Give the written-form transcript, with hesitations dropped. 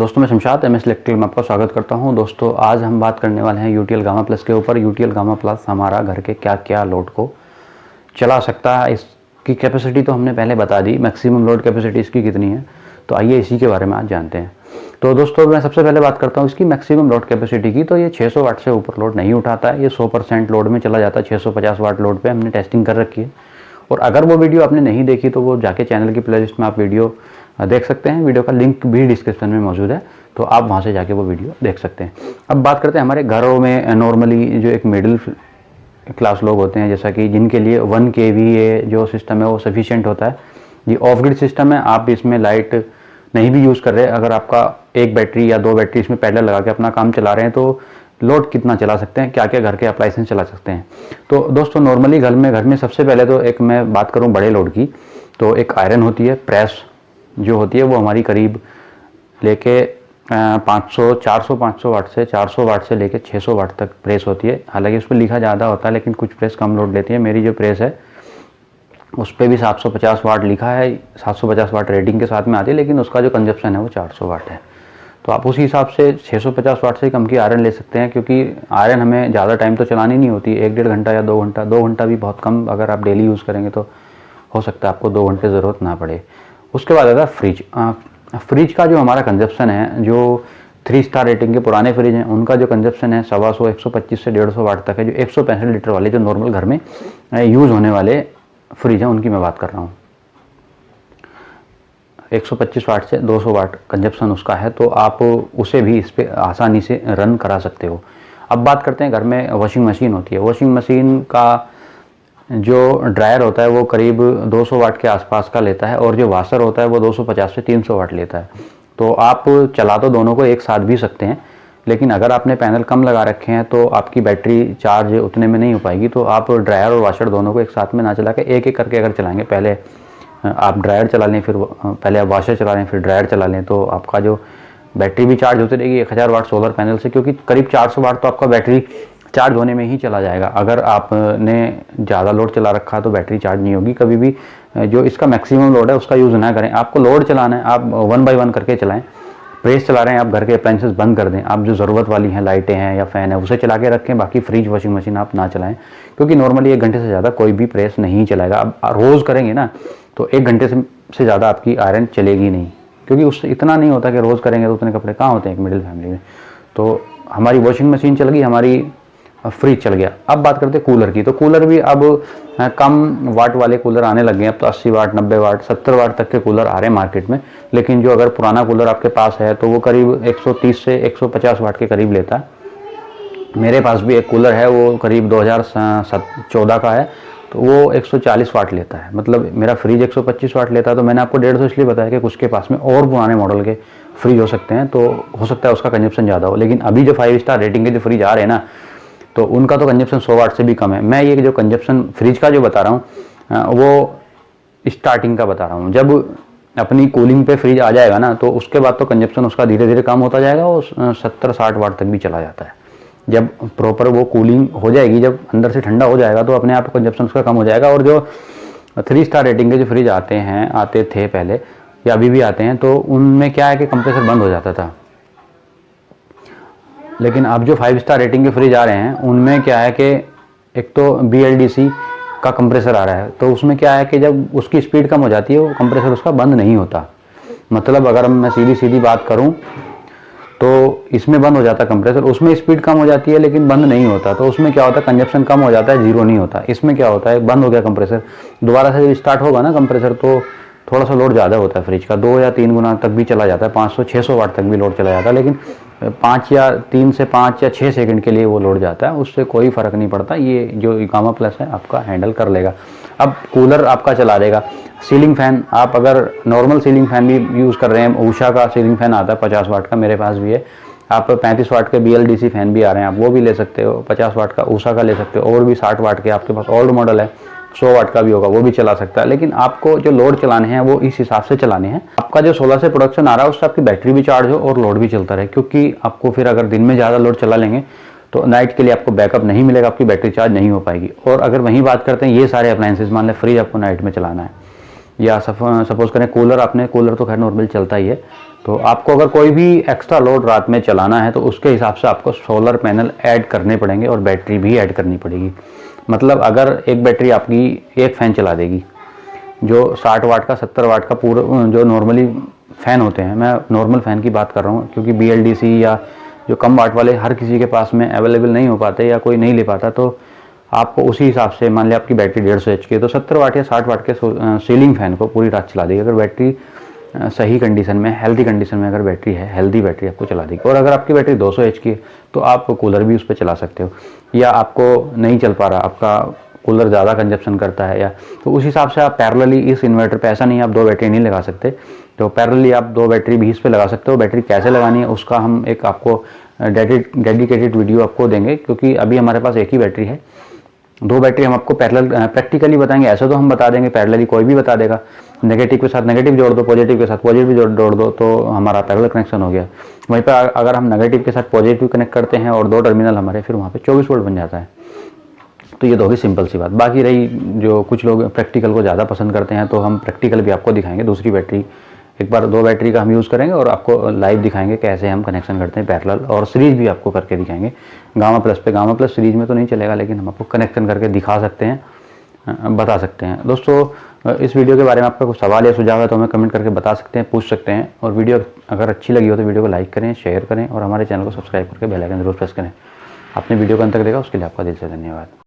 दोस्तों मैं Shamshad MS electrical में आपका स्वागत करता हूं। दोस्तों आज हम बात करने वाले हैं UTL गामा प्लस के ऊपर। UTL गामा प्लस हमारा घर के क्या क्या लोड को चला सकता है। इसकी कैपेसिटी तो हमने पहले बता दी, मैक्सिमम लोड कैपेसिटी इसकी कितनी है, तो आइए इसी के बारे में आज जानते हैं। तो दोस्तों मैं सबसे पहले बात करता हूँ इसकी मैक्सिमम लोड कैपेसिटी की। तो ये 600 वाट से ऊपर लोड नहीं उठाता है, ये 100% लोड में चला जाता है। 650 वाट लोड पे हमने टेस्टिंग कर रखी है। और अगर वो वीडियो आपने नहीं देखी तो वो जाके चैनल की प्लेलिस्ट में आप वीडियो देख सकते हैं। वीडियो का लिंक भी डिस्क्रिप्शन में मौजूद है, तो आप वहाँ से जाके वो वीडियो देख सकते हैं। अब बात करते हैं हमारे घरों में नॉर्मली जो एक मिडिल क्लास लोग होते हैं, जैसा कि जिनके लिए 1 kVA जो सिस्टम है वो सफिशिएंट होता है। ये ऑफ ग्रिड सिस्टम है, आप इसमें लाइट नहीं भी यूज़ कर रहे, अगर आपका एक बैटरी या 2 बैटरी इसमें पैरेलल लगा के अपना काम चला रहे हैं तो लोड कितना चला सकते हैं, क्या क्या घर के अप्लायंसेस चला सकते हैं। तो दोस्तों नॉर्मली घर में सबसे पहले तो एक मैं बात करूं बड़े लोड की, तो एक आयरन होती है, प्रेस जो होती है वो हमारी करीब लेके 400 वाट से 400 वाट से लेके 600 वाट तक प्रेस होती है। हालांकि उस पर लिखा ज़्यादा होता है लेकिन कुछ प्रेस कम लोड लेती है। मेरी जो प्रेस है उस पर भी 750 वाट लिखा है, 750 वाट रेटिंग के साथ में आती है, लेकिन उसका जो कंजप्शन है वो 400 वाट है। तो आप उसी हिसाब से 650 वाट से कम की आयरन ले सकते हैं, क्योंकि आयरन हमें ज़्यादा टाइम तो चलानी नहीं होती, 1-1.5 घंटा या 2 घंटा। 2 घंटा भी बहुत कम, अगर आप डेली यूज़ करेंगे तो हो सकता है आपको 2 घंटे ज़रूरत ना पड़े। उसके बाद आता है फ्रिज। फ्रिज का जो हमारा कंजप्शन है, जो 3 स्टार रेटिंग के पुराने फ्रिज हैं उनका जो कंजप्शन है 125 125 से 150 वाट तक है। जो 165 लीटर वाले जो नॉर्मल घर में यूज़ होने वाले फ्रिज हैं उनकी मैं बात कर रहा हूँ। 125 वाट से 200 वाट कंजप्शन उसका है, तो आप उसे भी इस पर आसानी से रन करा सकते हो। अब बात करते हैं घर में वॉशिंग मशीन होती है। वॉशिंग मशीन का जो ड्रायर होता है वो करीब 200 वाट के आसपास का लेता है, और जो वाशर होता है वो 250 से 300 वाट लेता है। तो आप चला तो दोनों को एक साथ भी सकते हैं, लेकिन अगर आपने पैनल कम लगा रखे हैं तो आपकी बैटरी चार्ज उतने में नहीं हो पाएगी। तो आप ड्रायर और वाशर दोनों को एक साथ में ना चला के एक एक करके अगर चलाएंगे, पहले आप ड्रायर चला लें, फिर पहले आप वाशर चला लें, फिर ड्रायर चला लें, तो आपका जो बैटरी भी चार्ज होती रहेगी 1000 वाट सोलर पैनल से, क्योंकि करीब 400 वाट तो आपका बैटरी चार्ज होने में ही चला जाएगा। अगर आपने ज़्यादा लोड चला रखा तो बैटरी चार्ज नहीं होगी कभी भी। जो इसका मैक्सिमम लोड है उसका यूज़ ना करें। आपको लोड चलाना है, आप 1 बाय 1 करके चलाएं। प्रेस चला रहे हैं आप, घर के अप्लायंसेस बंद कर दें। आप जो ज़रूरत वाली हैं, लाइटें हैं या फ़ैन है, उसे चला के रखें। बाकी फ्रिज वॉशिंग मशीन आप ना चलाएं, क्योंकि नॉर्मली 1 घंटे से ज़्यादा कोई भी प्रेस नहीं चलाएगा। आप रोज़ करेंगे ना तो 1 घंटे से ज़्यादा आपकी आयरन चलेगी नहीं, क्योंकि उससे इतना नहीं होता कि रोज़ करेंगे तो उतने कपड़े कहाँ होते हैं एक मिडिल फैमिली में। तो हमारी वॉशिंग मशीन चल गई, हमारी फ्रिज चल गया। अब बात करते हैं कूलर की। तो कूलर भी अब कम वाट वाले कूलर आने लगे हैं। अब तो 80 वाट 90 वाट 70 वाट तक के कूलर आ रहे हैं मार्केट में। लेकिन जो अगर पुराना कूलर आपके पास है तो वो करीब 130 से 150 वाट के करीब लेता है। मेरे पास भी एक कूलर है, वो करीब 2014 का है, तो वो 140 वाट लेता है। मतलब मेरा फ्रिज 125 वाट लेता है। तो मैंने आपको 150 इसलिए बताया कि कुछ के पास में और पुराने मॉडल के फ्रिज हो सकते हैं, तो हो सकता है उसका कंजप्शन ज़्यादा हो। लेकिन अभी जो 5 स्टार रेटिंग के जो फ्रिज आ रहे हैं ना, तो उनका तो कंजप्शन 100 वाट से भी कम है। मैं ये जो कंजप्शन फ्रिज का जो बता रहा हूँ वो स्टार्टिंग का बता रहा हूँ। जब अपनी कूलिंग पे फ्रिज आ जाएगा ना, तो उसके बाद तो कंजप्शन उसका धीरे धीरे कम होता जाएगा और 70-60 वाट तक भी चला जाता है। जब प्रॉपर वो कूलिंग हो जाएगी, जब अंदर से ठंडा हो जाएगा, तो अपने आप कंजप्शन उसका कम हो जाएगा। और जो 3 स्टार रेटिंग के जो फ्रिज आते थे पहले या अभी भी आते हैं, तो उनमें क्या है कि कंप्रेसर बंद हो जाता था। लेकिन अब जो 5 स्टार रेटिंग के फ्रिज आ रहे हैं उनमें क्या है कि एक तो BLDC का कंप्रेसर आ रहा है, तो उसमें क्या है कि जब उसकी स्पीड कम हो जाती है वो कंप्रेसर उसका बंद नहीं होता। मतलब अगर मैं सीधी बात करूं तो इसमें बंद हो जाता है कंप्रेसर, उसमें स्पीड कम हो जाती है लेकिन बंद नहीं होता। तो उसमें क्या होता है, कंजप्शन कम हो जाता है, जीरो नहीं होता। इसमें क्या होता है, बंद हो गया कंप्रेसर, दोबारा से जब स्टार्ट होगा ना कंप्रेसर, तो थोड़ा सा लोड ज़्यादा होता है फ्रिज का, 2 या 3 गुना तक भी चला जाता है, 500-600 वाट तक भी लोड चला जाता है। लेकिन 3 से 5 या 6 सेकंड के लिए वो लोड जाता है, उससे कोई फ़र्क नहीं पड़ता। ये जो गामा प्लस है आपका हैंडल कर लेगा। अब कूलर आपका चला देगा। सीलिंग फ़ैन, आप अगर नॉर्मल सीलिंग फ़ैन भी यूज़ कर रहे हैं, ऊषा का सीलिंग फ़ैन आता है 50 वाट का, मेरे पास भी है। आप 35 वाट के BLDC फ़ैन भी आ रहे हैं, आप वो भी ले सकते हो। 50 वाट का ऊषा का ले सकते हो, और भी 60 वाट के आपके पास ओल्ड मॉडल है, 100 वाट का भी होगा, वो भी चला सकता है। लेकिन आपको जो लोड चलाने हैं वो इस हिसाब से चलाने हैं। आपका जो 16 से प्रोडक्शन आ रहा है उससे आपकी बैटरी भी चार्ज हो और लोड भी चलता रहे, क्योंकि आपको फिर अगर दिन में ज़्यादा लोड चला लेंगे तो नाइट के लिए आपको बैकअप नहीं मिलेगा, आपकी बैटरी चार्ज नहीं हो पाएगी। और अगर वहीं बात करते हैं ये सारे अप्लायंसेस, मान लें फ्रिज आपको नाइट में चलाना है, या सपोज करें कूलर, आपने कूलर तो खैर नॉर्मल चलता ही है, तो आपको अगर कोई भी एक्स्ट्रा लोड रात में चलाना है तो उसके हिसाब से आपको सोलर पैनल ऐड करने पड़ेंगे और बैटरी भी ऐड करनी पड़ेगी। मतलब अगर एक बैटरी आपकी एक फ़ैन चला देगी, जो 60 वाट का 70 वाट का पूरा जो नॉर्मली फ़ैन होते हैं, मैं नॉर्मल फ़ैन की बात कर रहा हूँ, क्योंकि BLDC या जो कम वाट वाले हर किसी के पास में अवेलेबल नहीं हो पाते या कोई नहीं ले पाता, तो आपको उसी हिसाब से, मान लिया आपकी बैटरी 150 HP की है, तो 70 वाट या 60 वाट के सीलिंग फ़ैन को पूरी रात चला देगी। अगर बैटरी सही कंडीशन में, हेल्दी कंडीशन में अगर बैटरी है, हेल्दी बैटरी आपको चला देगी। और अगर आपकी बैटरी 200 HP की है तो आप कूलर भी उस पर चला सकते हो, या आपको नहीं चल पा रहा, आपका कूलर ज़्यादा कंजप्शन करता है, या तो उस हिसाब से आप पैरेलली इस इन्वर्टर पे, ऐसा नहीं है आप 2 बैटरी नहीं लगा सकते, तो पैरेलली आप 2 बैटरी भी इस पे लगा सकते हो। बैटरी कैसे लगानी है उसका हम एक आपको डेडिकेटेड वीडियो आपको देंगे, क्योंकि अभी हमारे पास एक ही बैटरी है। 2 बैटरी हम आपको पैरेलल प्रैक्टिकली बताएंगे, ऐसा तो हम बता देंगे, पैरेलली कोई भी बता देगा। नेगेटिव के साथ नेगेटिव जोड़ दो, पॉजिटिव के साथ पॉजिटिव जोड़ दो, तो हमारा पैरेलल कनेक्शन हो गया। वहीं पर अगर हम नेगेटिव के साथ पॉजिटिव कनेक्ट करते हैं और 2 टर्मिनल हमारे, फिर वहाँ पे 24 वोल्ट बन जाता है। तो ये तो होगी सिंपल सी बात। बाकी रही जो कुछ लोग प्रैक्टिकल को ज़्यादा पसंद करते हैं, तो हम प्रैक्टिकल भी आपको दिखाएंगे। दूसरी बैटरी, एक बार 2 बैटरी का हम यूज़ करेंगे और आपको लाइव दिखाएंगे कैसे हम कनेक्शन करते हैं पैरेलल, और सीरीज भी आपको करके दिखाएंगे। गामा प्लस पे, गामा प्लस सीरीज में तो नहीं चलेगा, लेकिन हम आपको कनेक्शन करके दिखा सकते हैं, बता सकते हैं। दोस्तों, इस वीडियो के बारे में आपका कुछ सवाल या सुझाव है तो हमें कमेंट करके बता सकते हैं, पूछ सकते हैं। और वीडियो अगर अच्छी लगी हो तो वीडियो को लाइक करें, शेयर करें और हमारे चैनल को सब्सक्राइब करके बेल आइकन जरूर प्रेस करें। आपने वीडियो को अंत तक देखा उसके लिए आपका दिल से धन्यवाद।